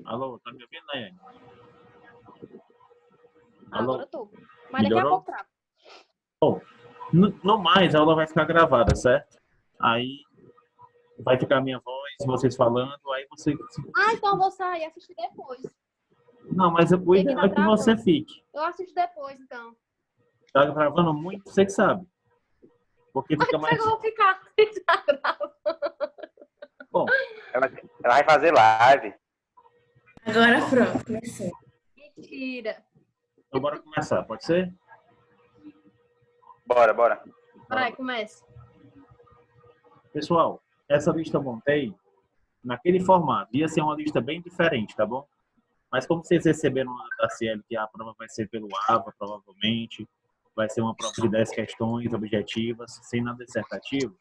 Alô, tá me ouvindo, Nayane? Agora Alô? eu tô. Mas daqui a Melhorou? pouco tá. No mais, a aula vai ficar gravada, certo? Aí vai ficar a minha voz, vocês falando, aí você... Ah, então eu vou sair e assistir depois. Não, mas o Porque aqui ideal tá é que você travando. fique. Eu assisto depois, então. Tá gravando muito, você que sabe. Porque Mas fica como é mais... que eu vou ficar? Tá gravando. Bom, Ela vai fazer live. Agora pronto, começou. Mentira. então bora começar, pode ser? Bora. Vai, começa. Pessoal, essa lista eu montei naquele formato. Ia ser uma lista bem diferente, tá bom? Mas como vocês receberam da CL que a prova vai ser pelo AVA, provavelmente, vai ser uma prova de 10 questões objetivas, sem nada dissertativo,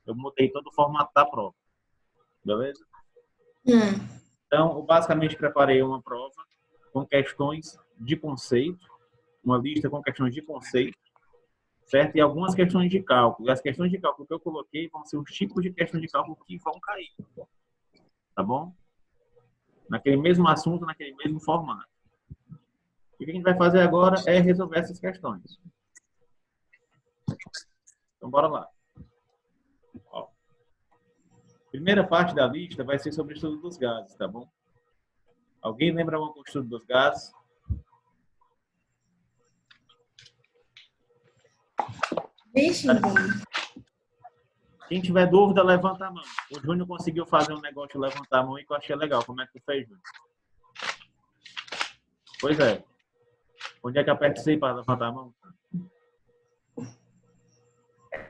eu mudei todo o formato da prova. Beleza? Então, eu basicamente preparei uma prova com questões de conceito, uma lista com questões de conceito, certo? E algumas questões de cálculo. E as questões de cálculo que eu coloquei vão ser os tipos de questões de cálculo que vão cair. Tá bom? Naquele mesmo assunto, naquele mesmo formato. E o que a gente vai fazer agora é resolver essas questões. Então, bora lá. Ó. Primeira parte da lista vai ser sobre o estudo dos gases, tá bom? Alguém lembra algum do estudo dos gases? Vixe, Quem tiver dúvida, levanta a mão. O Júnior conseguiu fazer um negócio de levantar a mão e que eu achei legal. Como é que tu fez, Júnior? Pois é. Onde é que aperta isso aí para levantar a mão?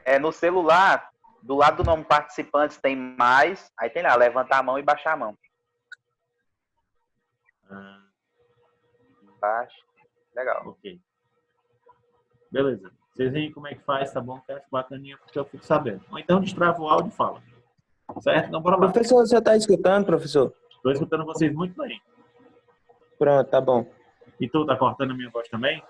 É no celular, do lado do nome participantes tem mais, aí tem lá, levantar a mão e baixar a mão. Baixa. Legal. Ok. Beleza. Vocês veem como é que faz, tá bom? Que eu acho bacaninha porque eu fico sabendo. Ou então destrava o áudio e fala. Certo? Então bora lá. Professor, você está escutando, professor? Estou escutando vocês muito bem. Pronto, tá bom. E tu tá cortando a minha voz também?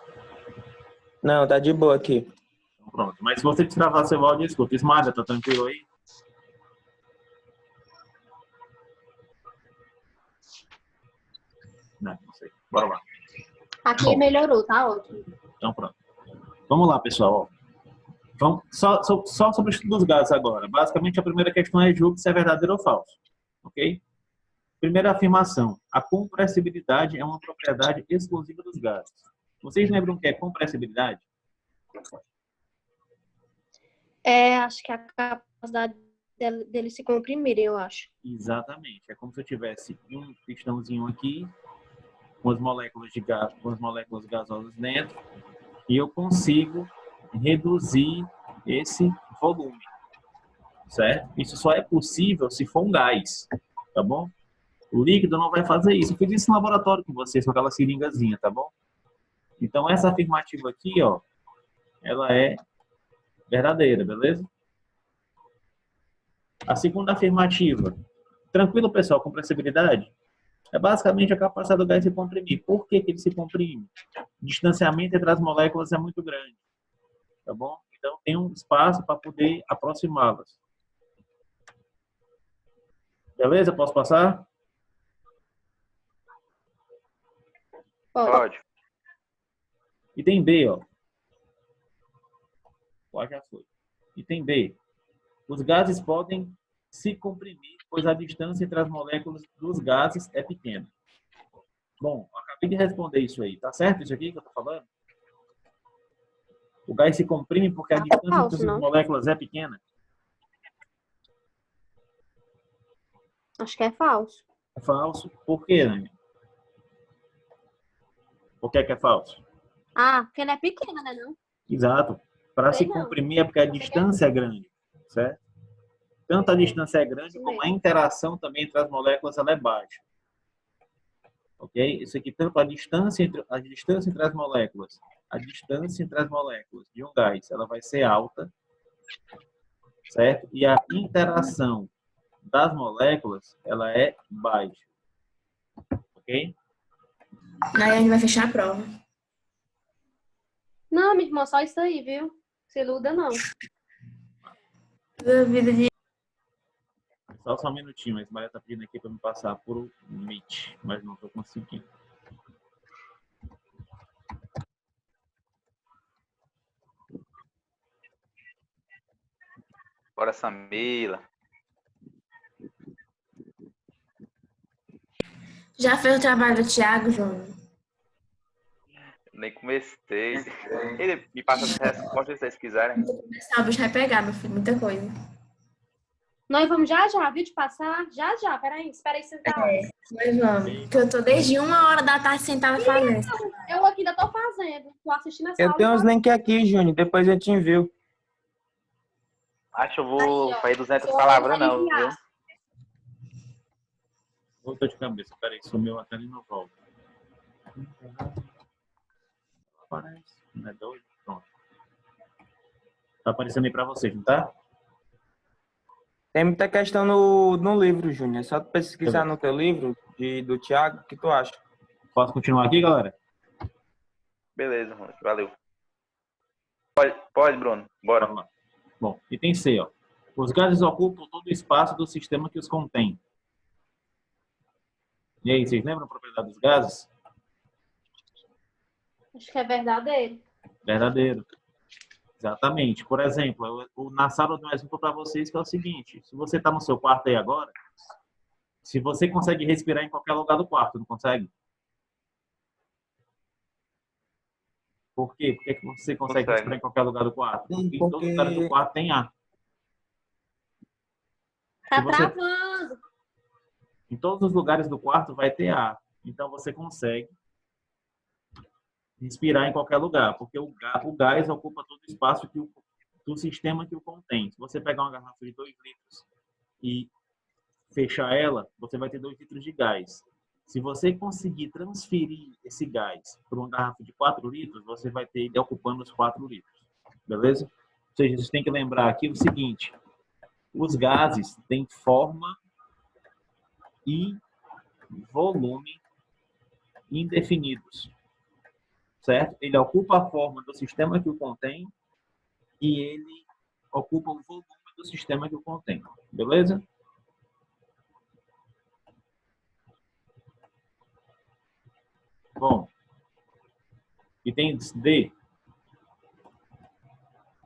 Não, tá de boa aqui. Então, pronto. Mas se você destravar seu áudio, escuta. Ismael, tá tranquilo aí? Não sei. Bora lá. Aqui Bom. melhorou, tá ótimo. Então pronto. Vamos lá, pessoal. Vamos, só sobre o estudo dos gases agora. Basicamente, a primeira questão é julgue se é verdadeiro ou falso. Ok? Primeira afirmação. A compressibilidade é uma propriedade exclusiva dos gases. Vocês lembram o que é compressibilidade? Acho que a capacidade deles se comprimirem, eu acho. Exatamente. É como se eu tivesse um pistãozinho aqui, com as moléculas de gás, com as moléculas gasosas dentro, e eu consigo reduzir esse volume, certo? Isso só é possível se for um gás, tá bom? O líquido não vai fazer isso. Eu fiz isso no laboratório com vocês, com aquela seringazinha, tá bom? Então, essa afirmativa aqui, ó, ela é verdadeira, beleza? A segunda afirmativa. Tranquilo, pessoal, compressibilidade? É basicamente a capacidade do gás se comprimir. Por que ele se comprime? O distanciamento entre as moléculas é muito grande. Tá bom? Então, tem um espaço para poder aproximá-las. Beleza? Posso passar? Pode. Item B, ó. Ó, já foi. Item B. Os gases podem se comprimir, pois a distância entre as moléculas dos gases é pequena. Bom, eu acabei de responder isso aí. Tá certo isso aqui que eu tô falando? O gás se comprime porque a distância entre as moléculas é pequena? Acho que é falso. É falso. Por quê, né? Por que é falso? Ah, porque ela é pequena, né, não? Exato. Para se Sei não. comprimir é porque a distância é grande, certo? Tanto a distância é grande, como a interação também entre as moléculas ela é baixa. Ok? Isso aqui, tanto a distância entre as moléculas, a distância entre as moléculas de um gás, ela vai ser alta, certo? E a interação das moléculas, ela é baixa. Ok? Nayane vai fechar a prova. Não, minha irmã, só isso aí, viu? Se iluda, não. Toda vida de... Só um minutinho, mas Maria tá pedindo aqui para me passar por o Meet, mas não estou conseguindo. Bora, Samila. Já fez o trabalho do Thiago, João? Nem comecei. Ele me passa as respostas se vocês quiserem. Vou começar, o bicho vai pegar, meu filho, muita coisa. Nós vamos já, viu, de passar? Já. Peraí, espera aí sentar. Mas vamos, porque eu tô desde 1h da tarde sentada fazendo. Eu aqui ainda tô fazendo. Tô assistindo essa Eu aula. tenho uns links aqui, Júnior. Depois eu te envio. Acho que eu vou Aí, ó. fazer 200 Só palavras, vai não, enviar. viu? Voltou de cabeça. Peraí, sumiu a tela e não volta. Aparece. Não é doido? Pronto. Tá aparecendo aí para vocês, não tá? Tem muita questão no livro, Júnior. É só tu pesquisar Beleza. no teu livro do Thiago, o que tu acha? Posso continuar aqui, galera? Beleza, Ronald, valeu. Pode, Bruno. Bora. Vamos lá. Bom, item C, ó. Os gases ocupam todo o espaço do sistema que os contém. E aí, vocês lembram a propriedade dos gases? Acho que é verdadeiro. Verdadeiro. Exatamente. Por exemplo, na sala eu dou um exemplo para vocês que é o seguinte. Se você está no seu quarto aí agora, se você consegue respirar em qualquer lugar do quarto, não consegue? Por quê? Por que que você consegue Consegue. respirar em qualquer lugar do quarto? Sim, Porque em todos os porque- lugares do quarto tem ar. Tá Se você- travando. Em todos os lugares do quarto vai ter ar. Então você consegue respirar em qualquer lugar, porque o gás ocupa todo o espaço do sistema que o contém. Se você pegar uma garrafa de 2 litros e fechar ela, você vai ter 2 litros de gás. Se você conseguir transferir esse gás para uma garrafa de 4 litros, você vai ter ele ocupando os 4 litros. Beleza? Ou seja, você tem que lembrar aqui o seguinte: os gases têm forma e volume indefinidos. Certo? Ele ocupa a forma do sistema que o contém e ele ocupa o volume do sistema que o contém. Beleza? Bom, item D.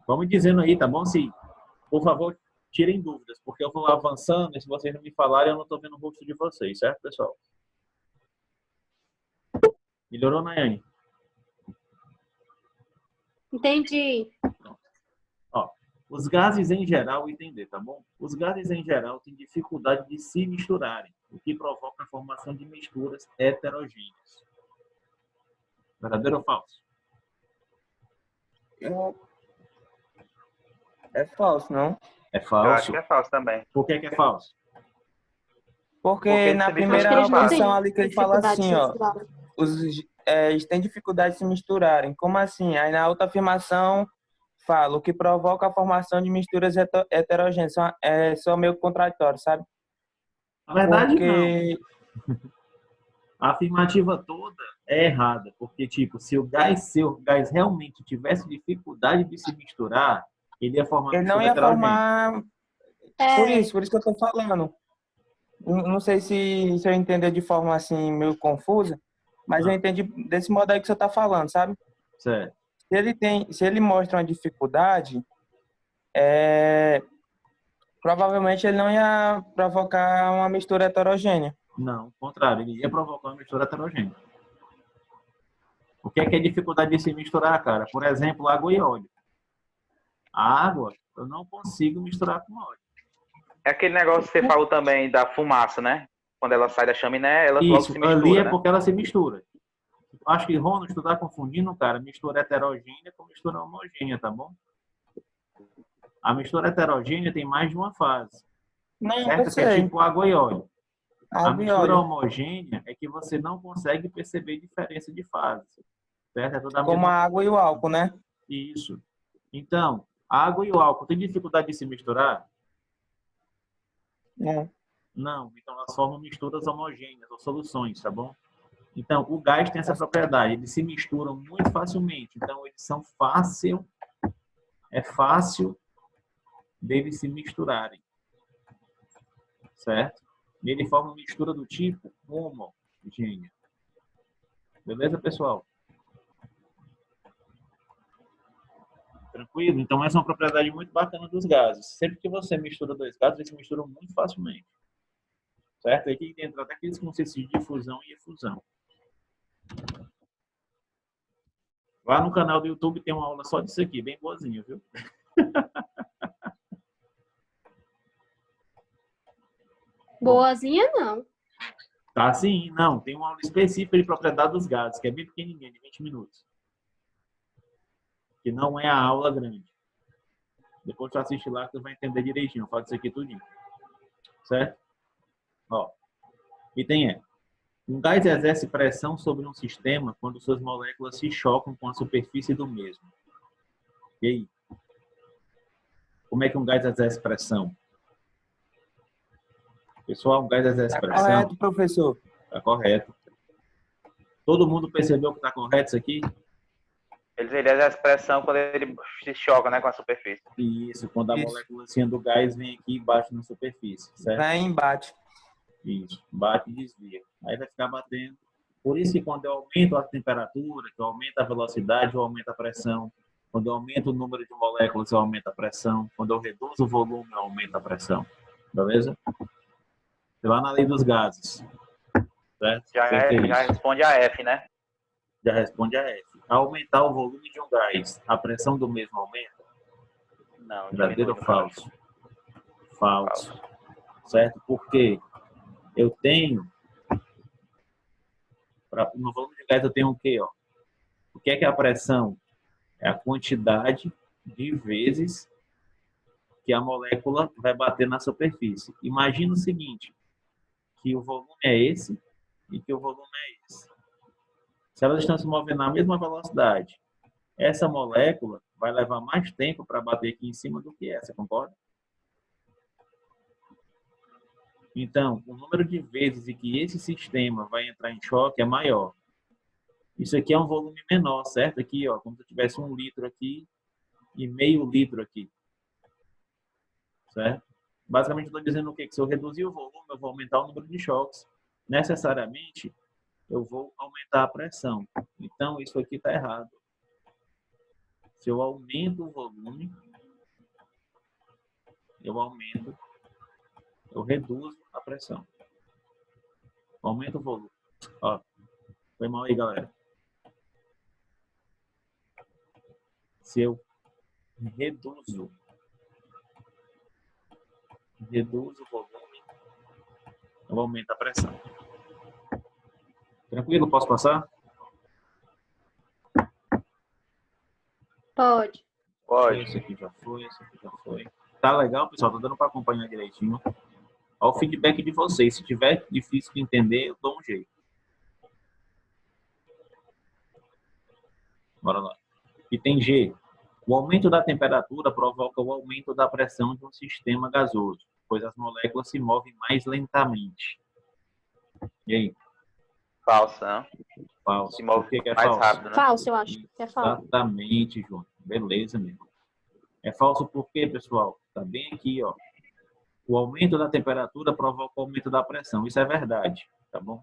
Vamos dizendo aí, tá bom? Se, por favor, tirem dúvidas, porque eu vou avançando e se vocês não me falarem, eu não estou vendo o rosto de vocês, certo, pessoal? Melhorou, Nayane? Entendi. Ó, os gases em geral, entender, tá bom? Os gases em geral têm dificuldade de se misturarem, o que provoca a formação de misturas heterogêneas. Verdadeiro ou falso? É falso, não? É Eu acho falso. que é falso também. Por que é falso? Porque Porque na você vê que primeira Acho que eles não opção têm ali que ele fala dificuldade assim, de ó, misturar. eles têm dificuldade de se misturarem. Como assim? Aí na outra afirmação fala o que provoca a formação de misturas heterogêneas. Só meio contraditório, sabe? Na verdade, não. Porque A afirmativa toda é errada, porque, tipo, se o gás realmente tivesse dificuldade de se misturar, ele ia formar ele não mistura ia heterogênea. formar. É, Por isso que eu tô falando. Não sei se eu entendi de forma assim meio confusa, mas eu entendi desse modo aí que você tá falando, sabe? Certo. Se ele mostra uma dificuldade, provavelmente ele não ia provocar uma mistura heterogênea. Não, ao contrário, ele ia provocar uma mistura heterogênea. O que é dificuldade de se misturar, cara? Por exemplo, água e óleo. A água, eu não consigo misturar com óleo. É aquele negócio que você falou também da fumaça, né? Quando ela sai da chaminé, ela logo Isso, se ali mistura, é né? porque ela se mistura. Acho que, Ronald, tu tá confundindo, cara, mistura heterogênea com mistura homogênea, tá bom? A mistura heterogênea tem mais de uma fase. Não, eu Certo? Que é sei. tipo água e óleo. A Água e mistura óleo. homogênea é que você não consegue perceber diferença de fase. Certo? É toda a Como mesma a água e o álcool, né? Isso. Então, a água e o álcool têm dificuldade de se misturar? Não. Não. Então, elas formam misturas homogêneas ou soluções, tá bom? Então, o gás tem essa propriedade. Eles se misturam muito facilmente. Então, eles são é fácil deles se misturarem. certo? E ele forma uma mistura do tipo homogênea. Beleza, pessoal? Tranquilo? Então, essa é uma propriedade muito bacana dos gases. Sempre que você mistura dois gases, eles se misturam muito facilmente. Certo? Aqui entra até aqueles conceitos de difusão e efusão. Lá no canal do YouTube tem uma aula só disso aqui, bem boazinha, viu? Boazinha, não. Tá, sim, não. Tem uma aula específica de propriedade dos gases, que é bem pequenininha, de 20 minutos. Que não é a aula grande. Depois tu assiste lá que tu vai entender direitinho. Eu falo isso aqui tudinho. Certo? Ó. Item E. Um gás exerce pressão sobre um sistema quando suas moléculas se chocam com a superfície do mesmo. E aí? Como é que um gás exerce pressão? Pessoal, um gás exerce pressão. Correto, professor. Tá correto. Todo mundo percebeu que tá correto isso aqui? Ele exerce pressão quando ele se choca, né, com a superfície. Isso, quando a Isso. molécula do gás vem aqui e bate na superfície, certo? Vai em embate. Isso, bate e desvia. Aí vai ficar batendo. Por isso que quando eu aumento a temperatura, que eu aumento a velocidade, eu aumento a pressão. Quando eu aumento o número de moléculas, eu aumento a pressão. Quando eu reduzo o volume, eu aumento a pressão. Beleza? Você vai na lei dos gases. Certo? Já responde a F, né? Já responde a F. Ao aumentar o volume de um gás, a pressão do mesmo aumenta? Não. Verdadeiro ou diminui, falso? Falso. Certo? Porque eu tenho, no volume de gás eu tenho o quê? Ó? O que é a pressão? É a quantidade de vezes que a molécula vai bater na superfície. Imagina o seguinte, que o volume é esse e que o volume é esse. Se elas estão se movendo na mesma velocidade, essa molécula vai levar mais tempo para bater aqui em cima do que essa, concorda? Então, o número de vezes em que esse sistema vai entrar em choque é maior. Isso aqui é um volume menor, certo? Aqui, ó, como se eu tivesse 1 litro aqui e meio litro aqui. Certo? Basicamente, estou dizendo o quê? Que se eu reduzir o volume, eu vou aumentar o número de choques. Necessariamente, eu vou aumentar a pressão. Então, isso aqui está errado. Se eu aumento o volume, eu reduzo a pressão. Aumento o volume. Ó, foi mal aí, galera. Se eu reduzo o volume, eu aumento a pressão. Tranquilo? Posso passar? Pode. Pode. Esse aqui já foi, esse aqui já foi. Tá legal, pessoal? Tá dando para acompanhar direitinho. Olha o feedback de vocês. Se tiver difícil de entender, eu dou um jeito. Bora lá. Item G. O aumento da temperatura provoca o aumento da pressão de um sistema gasoso, pois as moléculas se movem mais lentamente. E aí? Falso, né? Falso. Se move Por que é mais falso? rápido, né? Falso, eu acho. É falso. Exatamente, João. Beleza, mesmo. É falso por quê, pessoal? Tá bem aqui, ó. O aumento da temperatura provoca o aumento da pressão. Isso é verdade, tá bom?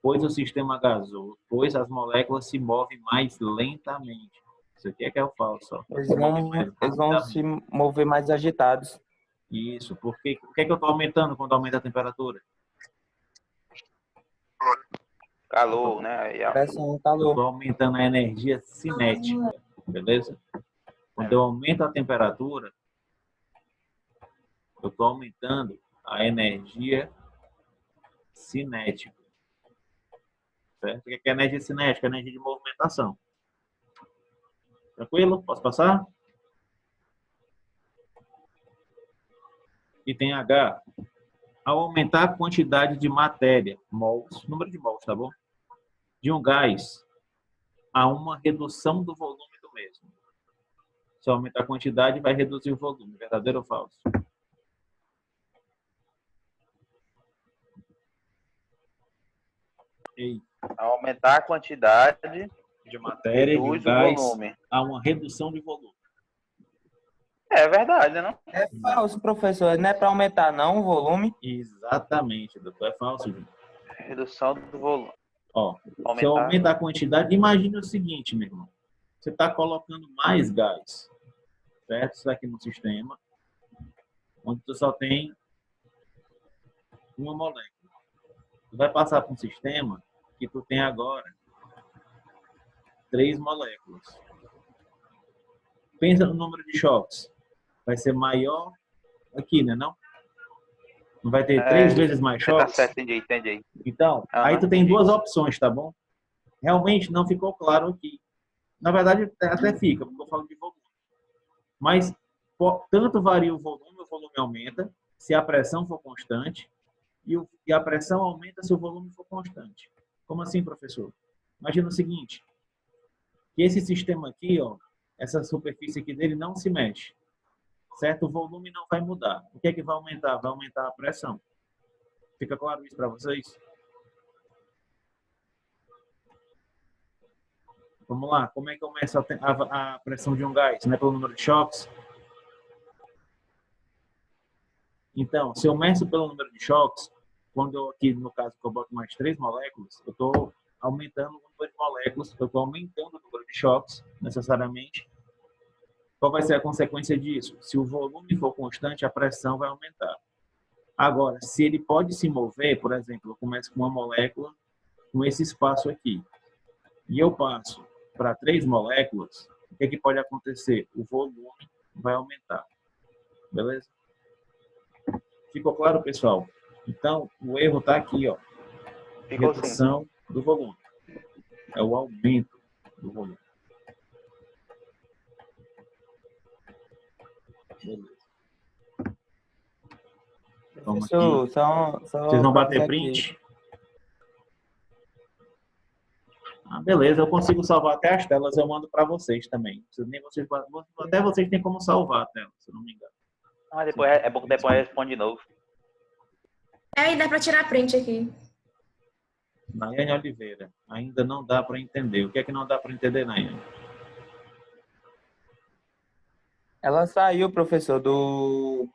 Pois o sistema gasoso, pois as moléculas se movem mais lentamente. Isso aqui é que é o falso, ó. Eles vão se mover mais agitados. Isso, porque o que é que eu estou aumentando quando aumenta a temperatura? Calor, né? E Pressão, Eu calor. estou aumentando a energia cinética, beleza? Quando eu aumento a temperatura, eu estou aumentando a energia cinética. Certo? O que é energia cinética? Energia de movimentação. Tranquilo? Posso passar? Item H. Ao aumentar a quantidade de matéria, mols, número de mols, tá bom? De um gás, há uma redução do volume do mesmo. Se eu aumentar a quantidade, vai reduzir o volume. Verdadeiro ou falso? Ei, ao aumentar a quantidade, de matéria de um reduz o gás, volume. há uma redução de volume. É verdade, não? É falso, professor. Não é para aumentar, não, o volume. Exatamente, doutor. É falso, Júnior. Redução do volume. Ó, se eu Aumentar. aumentar a quantidade, imagine o seguinte, meu irmão. Você está colocando mais gás, certo? Isso aqui no sistema, onde tu só tem uma molécula. Tu vai passar para um sistema que tu tem agora 3 moléculas. Pensa no número de choques. Vai ser maior aqui, né? Não vai ter 3 vezes mais Você tá choques? certo, entendi. Então, aí tu tem 2 opções, tá bom? Realmente não ficou claro aqui. Na verdade, até fica, porque eu falo de volume. Mas tanto varia o volume aumenta se a pressão for constante e a pressão aumenta se o volume for constante. Como assim, professor? Imagina o seguinte, que esse sistema aqui, ó, essa superfície aqui dele não se mexe, certo? O volume não vai mudar. O que é que vai aumentar? Vai aumentar a pressão. Fica claro isso para vocês? Vamos lá, como é que começa a pressão de um gás? Não é pelo número de choques? Então, se eu meço pelo número de choques, quando eu aqui, no caso, que eu boto mais 3 moléculas, eu estou aumentando o número de moléculas, eu estou aumentando o número de choques, necessariamente. Qual vai ser a consequência disso? Se o volume for constante, a pressão vai aumentar. Agora, se ele pode se mover, por exemplo, eu começo com uma molécula, com esse espaço aqui, e eu passo para 3 moléculas, o que pode acontecer? O volume vai aumentar. Beleza? Ficou claro, pessoal? Então, o erro está aqui, ó. Redução do volume. É o aumento do volume. Beleza. Vamos aqui. Só Vocês vão bater print? Ah, beleza, eu consigo salvar até as telas, eu mando para vocês também. Até vocês têm como salvar a tela, se eu não me engano. Ah, depois é bom que depois responde de novo. Aí dá pra tirar print aqui. Nayane Oliveira, ainda não dá para entender. O que é que não dá para entender, Nayane? Ela saiu, professor, do...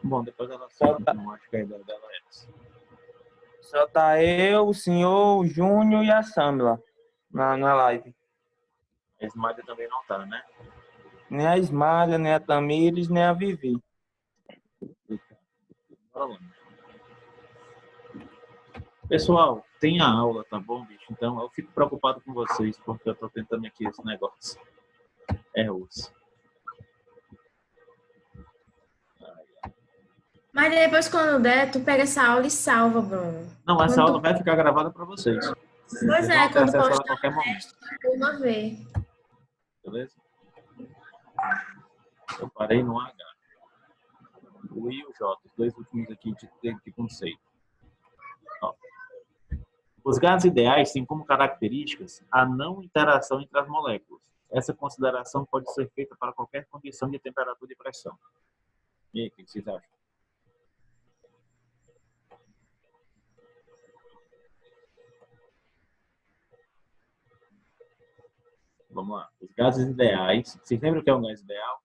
Bom, depois ela solta. Não acho que a ideia dela é essa. Só tá eu, o senhor, o Júnior e a Samila na live. A Esmalha também não tá, né? Nem a Ismália, nem a Tamires, nem a Vivi. Pessoal, tem a aula, tá bom, bicho? Então eu fico preocupado com vocês, porque eu tô tentando aqui esse negócio. É osso. Mas depois, quando der, tu pega essa aula e salva, Bruno. Não, essa aula vai ficar gravada para vocês. Pois Vocês é, vão ter quando acesso a ela a postar qualquer momento. uma vez. Beleza? Eu parei no H. O I e o J, os dois últimos aqui de conceito. Ó. Os gases ideais têm como características a não interação entre as moléculas. Essa consideração pode ser feita para qualquer condição de temperatura e pressão. E aí, o que vocês acham? Vamos lá. Os gases ideais. Vocês lembram o que é um gás ideal?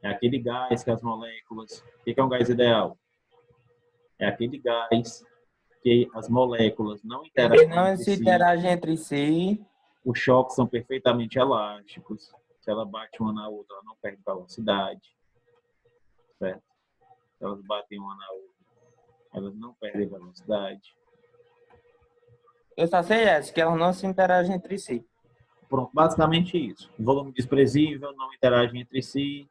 É aquele gás que as moléculas... O que é um gás ideal? É aquele gás que as moléculas não interagem Não entre se si. interagem entre si. Os choques são perfeitamente elásticos. Se ela bate uma na outra, ela não perde velocidade. Certo? Se elas batem uma na outra, elas não perdem velocidade. Eu só sei essa, que elas não se interagem entre si. Pronto, basicamente isso. Volume desprezível, não interagem entre si.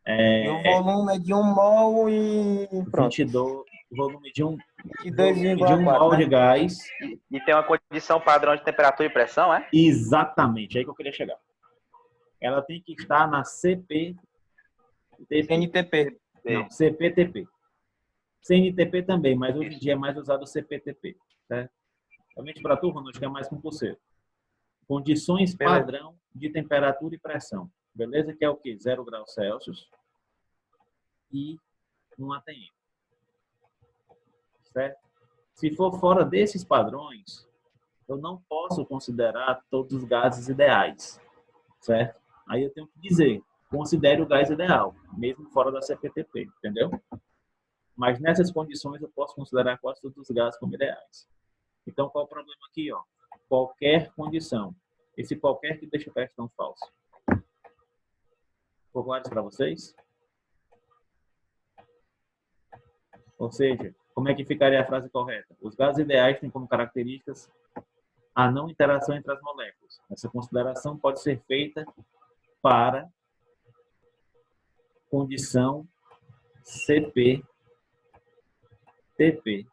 E o volume é de 1 mol e pronto. 22, volume de um De mol 2,4, de né? gás. E tem uma condição padrão de temperatura e pressão, é? Exatamente, aí que eu queria chegar. Ela tem que estar na CPTP. NTP. Não, CPTP. CNTP também, mas hoje em dia é mais usado o CPTP. Certo? Realmente para tu, Ronald, que é mais concurseiro. Condições padrão de temperatura e pressão. Beleza? Que é o quê? 0 graus Celsius e 1 atm. Certo? Se for fora desses padrões, eu não posso considerar todos os gases ideais. certo? Aí eu tenho que dizer, considere o gás ideal, mesmo fora da CPTP, entendeu? Mas nessas condições eu posso considerar quase todos os gases como ideais. Então, qual é o problema aqui? Ó? Qualquer condição. Esse qualquer que deixa a questão falsa. Ficou claro isso para vocês? Ou seja, como é que ficaria a frase correta? Os gases ideais têm como características a não interação entre as moléculas. Essa consideração pode ser feita para condição CP, TP,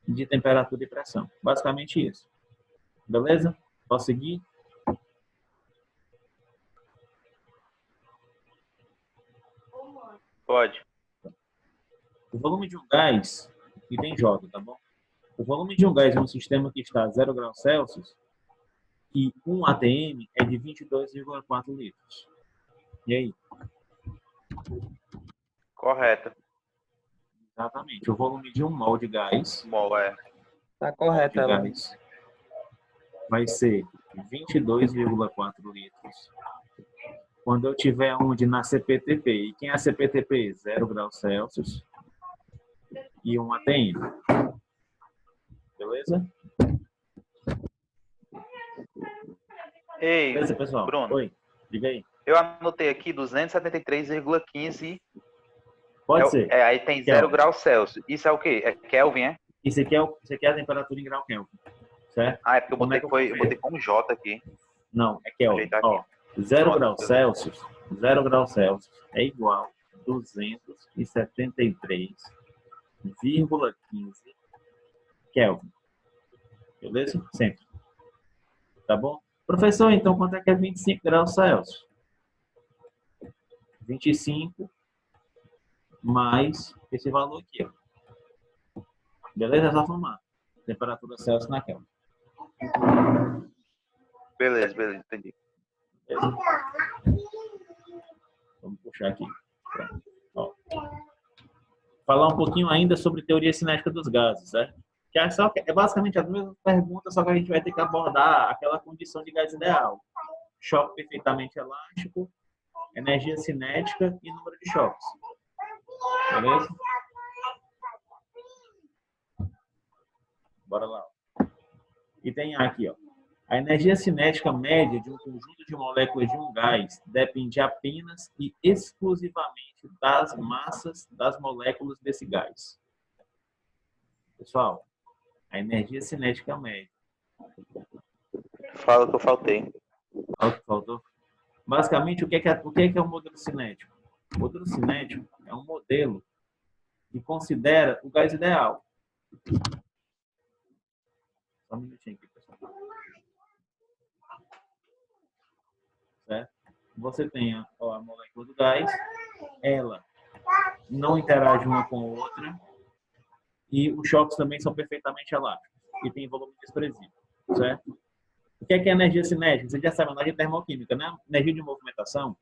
de temperatura e pressão. Basicamente isso. Beleza? Posso seguir? Pode. O volume de um gás, e tem J, tá bom? O volume de um gás em um sistema que está a 0 graus Celsius e 1 atm é de 22,4 litros. E aí? Correto. Exatamente. O volume de um mol de gás, Bom, Tá correto, de ela. gás vai ser 22,4 litros. Quando eu tiver onde na CPTP, e quem é a CPTP? 0 graus Celsius e 1 atm. Beleza? Ei, Beleza, pessoal? Bruno, Oi, diga aí. eu anotei aqui 273,15. Pode ser. Aí tem 0 graus Celsius. Isso é o quê? É Kelvin, é? Isso aqui é a temperatura em grau Kelvin, certo? Ah, é porque eu Como é botei, que eu eu botei como J aqui. Não, é Kelvin. Ajeitar aqui. Ó, 0 Pronto. graus Celsius, 0 graus Celsius é igual a 273,15 Kelvin. Beleza? Sempre. Tá bom? Professor, então quanto é que é 25 graus Celsius? 25 mais esse valor aqui, ó. Beleza? É só somar. Temperatura Celsius na Kelvin. Beleza, entendi. Beleza? Vamos puxar aqui. Pronto. Ó. Falar um pouquinho ainda sobre teoria cinética dos gases, né? Que é basicamente as mesmas perguntas, só que a gente vai ter que abordar aquela condição de gás ideal. Choque perfeitamente elástico, energia cinética e número de choques. Beleza? Bora lá. E tem aqui, ó. A energia cinética média de um conjunto de moléculas de um gás depende apenas e exclusivamente das massas das moléculas desse gás. Pessoal, a energia cinética média. Fala que eu faltei. Olha o que faltou. Basicamente, o que é o modelo cinético? O modelo cinético é um modelo que considera o gás ideal. Só um minutinho aqui, pessoal. Certo? Você tem a molécula do gás, ela não interage uma com a outra e os choques também são perfeitamente elásticos e tem volume desprezível, certo? O que é energia cinética? Você já sabe, energia termoquímica, né? Energia de movimentação. O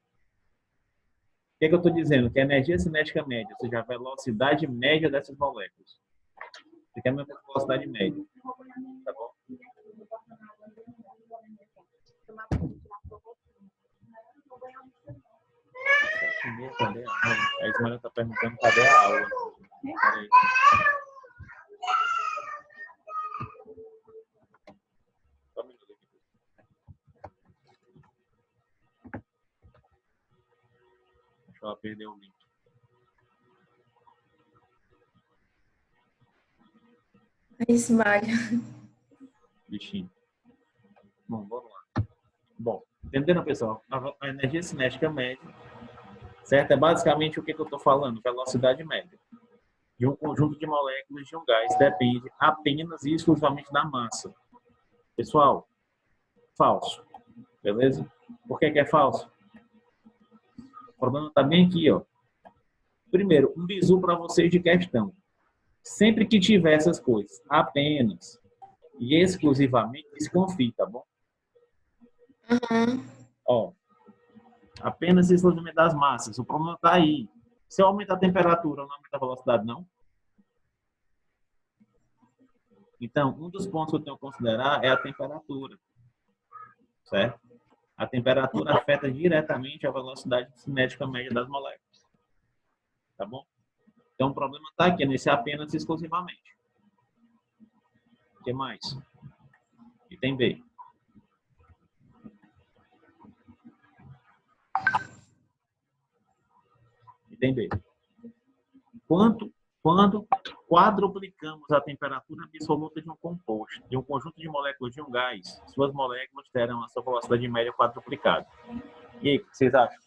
que eu estou dizendo? Que a energia cinética média, ou seja, a velocidade média dessas moléculas. Você quer a mesma velocidade média, tá bom? Cadê a aula? A Ismael está perguntando cadê a aula. Peraí. Só um minuto aqui. Deixa ela perder o link. Esmalha. Bichinho. Bom, vamos lá. Bom, entenderam, pessoal? A energia cinética média, certo? É basicamente o que eu estou falando, velocidade média. De um conjunto de moléculas de um gás depende apenas e exclusivamente da massa. Pessoal, falso. Beleza? Por que é falso? O problema está bem aqui, ó. Primeiro, um bizu para vocês de questão. Sempre que tiver essas coisas, apenas e exclusivamente, desconfie, tá bom? Uhum. Ó, apenas e exclusivamente das massas. O problema está aí. Se eu aumentar a temperatura, não aumenta a velocidade, não? Então, um dos pontos que eu tenho que considerar é a temperatura. Certo? A temperatura afeta diretamente a velocidade cinética média das moléculas. Tá bom? Então, o problema está aqui, nesse apenas e exclusivamente. O que mais? Item B. Item B. Quando quadruplicamos a temperatura absoluta de um composto, de um conjunto de moléculas de um gás, suas moléculas terão a sua velocidade média quadruplicada. E aí, o que vocês acham?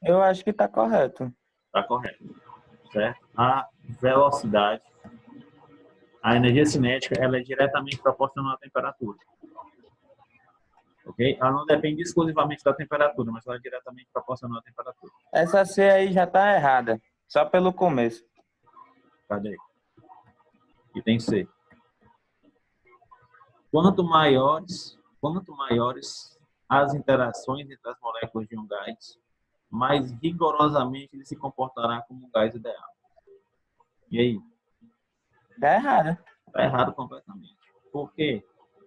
Eu acho que está correto. Está correto. Certo? A velocidade, a energia cinética, ela é diretamente proporcional à temperatura. Ok? Ela não depende exclusivamente da temperatura, mas ela é diretamente proporcional à temperatura. Essa C aí já está errada. Só pelo começo. Cadê? E tem C. Quanto maiores as interações entre as moléculas de um gás, mais rigorosamente ele se comportará como um gás ideal. E aí? Está errada. Está errado completamente. Por quê?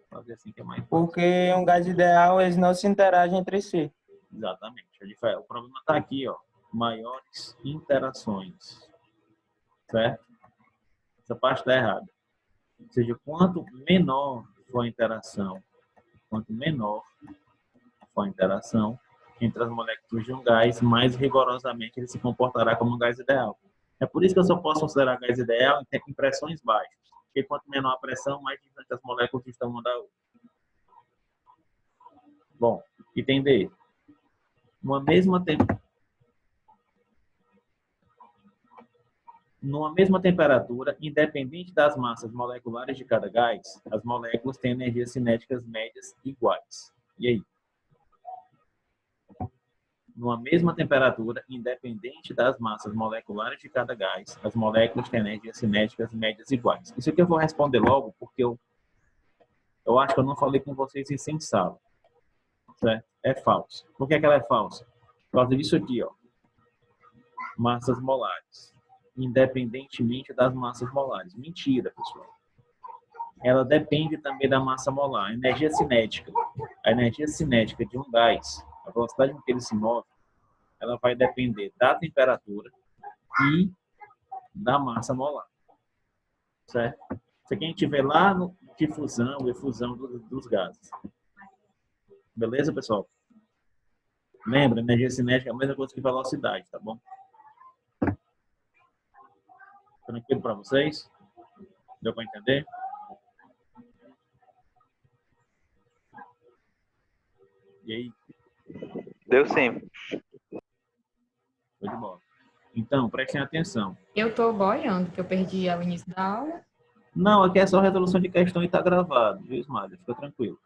Fazer assim que é mais fácil. Porque um gás ideal, eles não se interagem entre si. Exatamente. O problema está aqui, ó. Maiores interações. Certo? Essa parte está errada. Ou seja, quanto menor for a interação, entre as moléculas de um gás, mais rigorosamente ele se comportará como um gás ideal. É por isso que eu só posso considerar gás ideal em pressões baixas. Porque quanto menor a pressão, mais distante as moléculas estão uma da outra. Bom, item D. Numa mesma temperatura, independente das massas moleculares de cada gás, as moléculas têm energias cinéticas médias iguais. E aí? Numa mesma temperatura, independente das massas moleculares de cada gás, as moléculas têm energias cinéticas médias iguais. Isso aqui eu vou responder logo, porque eu acho que eu não falei com vocês isso em sala. Certo? É falso. Por que ela é falsa? Por causa disso aqui, ó. Massas molares. Independentemente das massas molares. Mentira, pessoal. Ela depende também da massa molar. A energia cinética de um gás, a velocidade com que ele se move, ela vai depender da temperatura e da massa molar. Certo? Isso aqui a gente vê lá no difusão e efusão dos gases. Beleza, pessoal? Lembra, energia cinética é a mesma coisa que velocidade, tá bom? Tranquilo para vocês? Deu para entender? E aí? Deu sim. Foi de bola. Então, prestem atenção. Eu tô boiando, que eu perdi o início da aula. Não, aqui é só resolução de questão e está gravado, viu, Ismael? Fica tranquilo.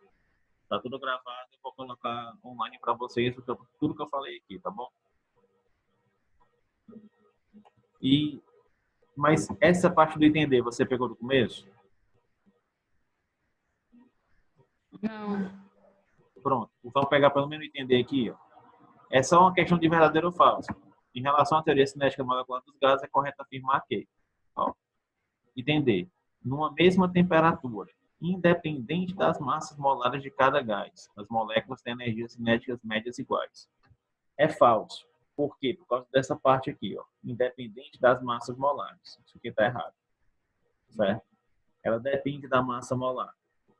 Tá tudo gravado, eu vou colocar online para vocês tudo que eu falei aqui, tá bom? Mas essa parte do entender, você pegou do começo? Não. Pronto. Vamos pegar pelo menos entender aqui, ó. É só uma questão de verdadeiro ou falso. Em relação à teoria cinética molecular dos gases, é correto afirmar que, ó, entender, numa mesma temperatura, independente das massas molares de cada gás, as moléculas têm energias cinéticas médias iguais. É falso. Por quê? Por causa dessa parte aqui, ó. Independente das massas molares. Isso aqui está errado. Certo? Ela depende da massa molar.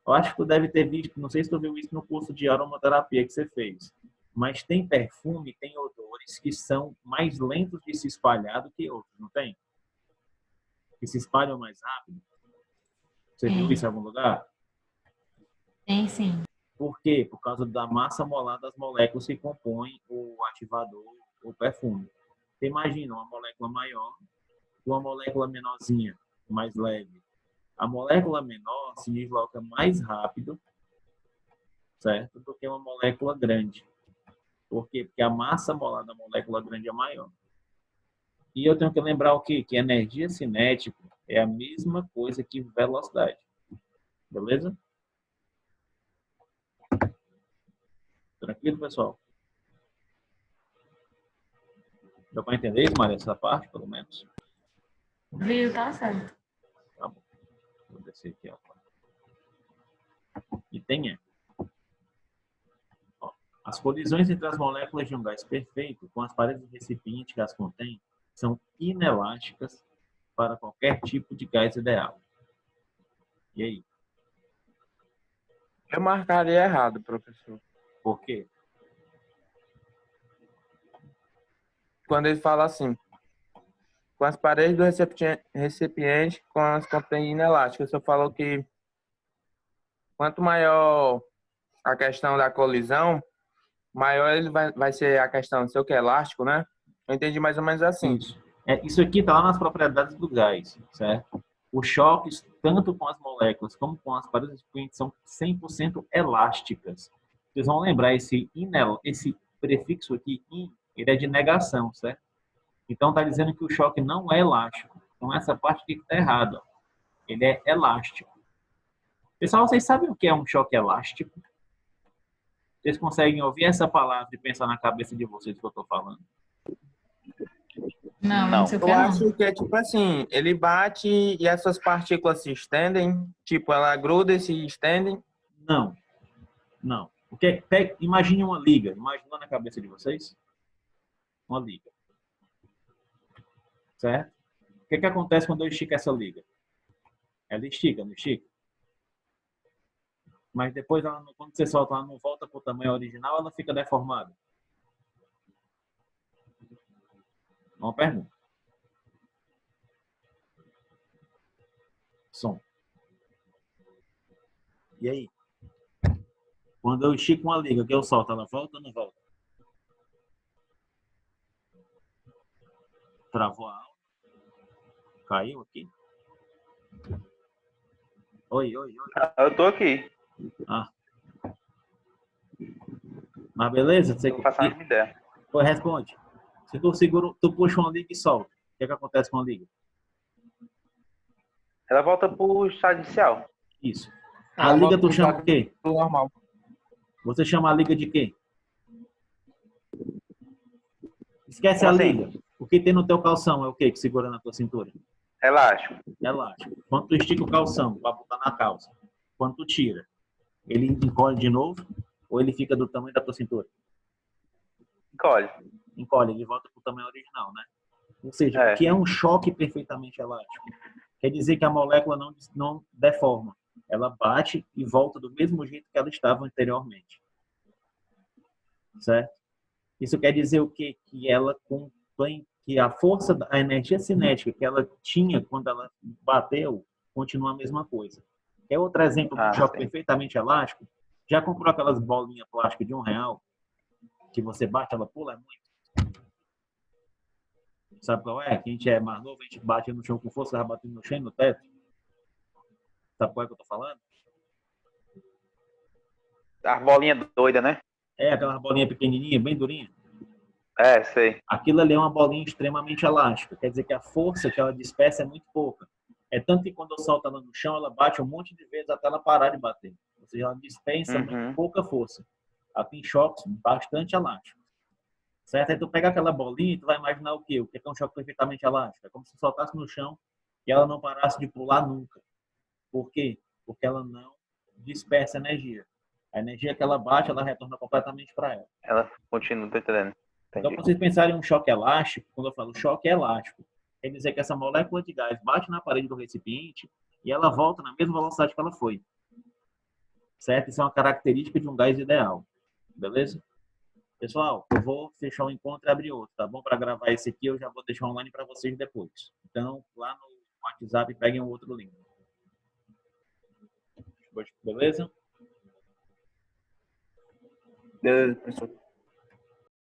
Eu acho que tu deve ter visto, não sei se tu viu isso no curso de aromaterapia que você fez, mas tem perfume, tem odores que são mais lentos de se espalhar do que outros, não tem? Que se espalham mais rápido. Você viu isso em algum lugar? Tem sim. Por quê? Por causa da massa molar das moléculas que compõem o ativador, o perfume. Você imagina uma molécula maior, uma molécula menorzinha, mais leve. A molécula menor se desloca mais rápido, certo? Do que uma molécula grande. Por quê? Porque a massa molar da molécula grande é maior. E eu tenho que lembrar o quê? Que energia cinética é a mesma coisa que velocidade. Beleza? Tranquilo, pessoal? Deu para entender, Maria, essa parte, pelo menos? Viu, tá certo. Tá bom. Vou descer aqui, ó. E tem As colisões entre as moléculas de um gás perfeito com as paredes do recipiente que as contém são inelásticas para qualquer tipo de gás ideal. E aí? Eu marcaria errado, professor. Por quê? Quando ele fala assim, com as paredes do recipiente com as contém inelásticas, você falou que quanto maior a questão da colisão, maior ele vai ser a questão, sei o que, elástico, né? Eu entendi mais ou menos assim. Isso aqui está lá nas propriedades do gás, certo? Os choques, tanto com as moléculas como com as paredes recipientes, são 100% elásticas. Vocês vão lembrar esse prefixo aqui, in, ele é de negação, certo? Então está dizendo que o choque não é elástico. Então essa parte aqui está errada. Ele é elástico. Pessoal, vocês sabem o que é um choque elástico? Vocês conseguem ouvir essa palavra e pensar na cabeça de vocês o que eu estou falando? Não sei o que Eu é, não. acho que é tipo assim, ele bate e essas partículas se estendem, tipo, ela gruda e se estendem. Não. Não. Imagine uma liga. Imagina na cabeça de vocês uma liga. Certo? O que acontece quando eu estico essa liga? Ela estica, não estica? Mas depois, quando você solta, ela não volta para o tamanho original, ela fica deformada. Uma pergunta. Som. E aí? Quando eu estico uma liga que eu solto, ela volta ou não volta? Travou a aula? Caiu aqui? Oi. Eu tô aqui. Ah. Mas beleza? Você Não faço a mínima ideia. responde. Se tu segura, tu puxa uma liga e solta. O que acontece com a liga? Ela volta pro estado inicial. Isso. A liga tu chama o quê? Normal. Você chama a liga de quê? Esquece Como a assim? liga. O que tem no teu calção é o quê que segura na tua cintura? Elástico. Elástico. Quando tu estica o calção para botar na calça, quando tu tira, ele encolhe de novo ou ele fica do tamanho da tua cintura? Encolhe. Encolhe, ele volta para o tamanho original, né? Ou seja, o que é um choque perfeitamente elástico? Quer dizer que a molécula não deforma. Ela bate e volta do mesmo jeito que ela estava anteriormente. Certo? Isso quer dizer o quê? Que ela contém, que a força, a energia cinética que ela tinha quando ela bateu, continua a mesma coisa. Quer outro exemplo de um choque perfeitamente elástico? Já comprou aquelas bolinhas plásticas de R$1 que você bate, ela pula? É muito. Sabe qual é? Que a gente é mais novo, a gente bate no chão com força, vai batendo no chão e no teto. Sabe qual é que eu tô falando? A bolinha doida, né? É aquela bolinha pequenininha, bem durinha. É, sei. Aquilo ali é uma bolinha extremamente elástica. Quer dizer que a força que ela dispersa é muito pouca. É tanto que quando eu solto ela no chão, ela bate um monte de vezes até ela parar de bater. Ou seja, ela dispensa muito pouca força. Ela tem choques bastante elásticos. Certo? Aí tu pega aquela bolinha e tu vai imaginar o quê? O que é um choque perfeitamente elástico? É como se soltasse no chão e ela não parasse de pular nunca. Por quê? Porque ela não dispersa energia. A energia que ela bate, ela retorna completamente para ela. Ela continua, tô entendendo. Então, Entendi. quando vocês pensarem em um choque elástico, quando eu falo choque elástico, quer dizer que essa molécula de gás bate na parede do recipiente e ela volta na mesma velocidade que ela foi. Certo? Isso é uma característica de um gás ideal. Beleza? Pessoal, eu vou fechar o encontro e abrir outro, tá bom? Para gravar esse aqui, eu já vou deixar online para vocês depois. Então, lá no WhatsApp, peguem um outro link. Beleza? Beleza, professor.